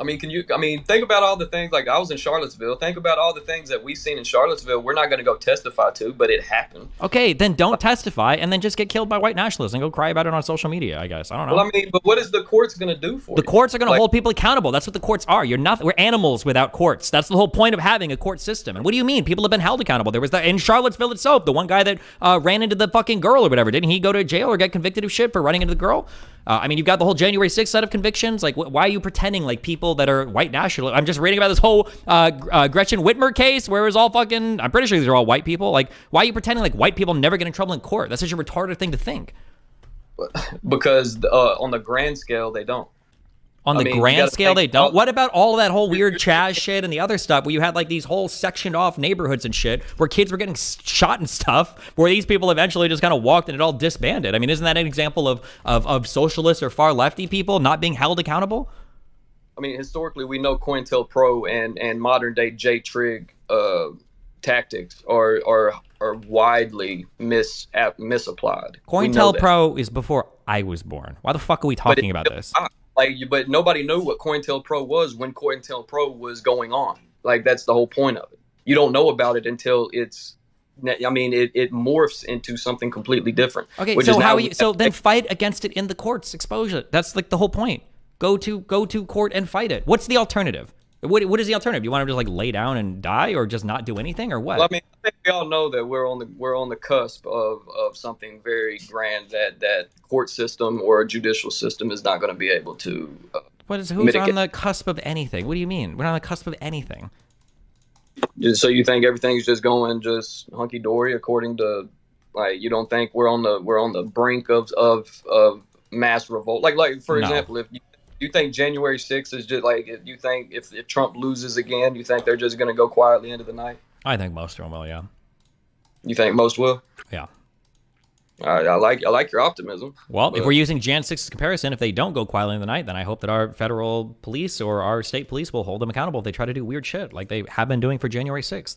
I mean, think about all the things, like I was in Charlottesville. Think about all the things that we've seen in Charlottesville. We're not going to go testify to, but it happened. Okay, then don't testify and then just get killed by white nationalists and go cry about it on social media, I guess. I don't know. Well, I mean, but what is the courts going to do for The you? courts are going to hold people accountable. That's what the courts are. We're animals without courts. That's the whole point of having a court system. And what do you mean? People have been held accountable. There was that in Charlottesville itself, the one guy that ran into the fucking girl or whatever. Didn't he go to jail or get convicted of shit for running into the girl? I mean, you've got the whole January 6th set of convictions. Like, why are you pretending like people that are white nationalists? I'm just reading about this whole Gretchen Whitmer case where it was all fucking, I'm pretty sure these are all white people. Like, why are you pretending like white people never get in trouble in court? That's such a retarded thing to think. Because on the grand scale, they don't. On the grand scale, they don't. What about all of that whole weird Chaz shit and the other stuff where you had like these whole sectioned off neighborhoods and shit where kids were getting shot and stuff where these people eventually just kind of walked and it all disbanded? I mean, isn't that an example of socialist or far lefty people not being held accountable? I mean, historically, we know COINTELPRO and modern day J-Trig tactics are widely misapplied. COINTELPRO is before I was born. Why the fuck are we talking about this? But nobody knew what COINTELPRO was when COINTELPRO was going on. Like, that's the whole point of it. You don't know about it until it morphs into something completely different. Okay, so then fight against it in the courts, exposure. That's like the whole point. Go to court and fight it. What's the alternative? What is the alternative? You want to just like lay down and die, or just not do anything, or what? Well, I mean, I think we all know that we're on the cusp of something very grand that court system or a judicial system is not going to be able to. Who's on the cusp of anything? What do you mean? We're not on the cusp of anything. So you think everything's just going just hunky dory according to, like, you don't think we're on the brink of mass revolt? Like for example, if you think January 6th is just like, you think if Trump loses again, you think they're just going to go quietly into the night? I think most of them will, yeah. You think most will? Yeah. I like your optimism. Well, if we're using Jan 6's comparison, if they don't go quietly in the night, then I hope that our federal police or our state police will hold them accountable if they try to do weird shit like they have been doing for January 6th.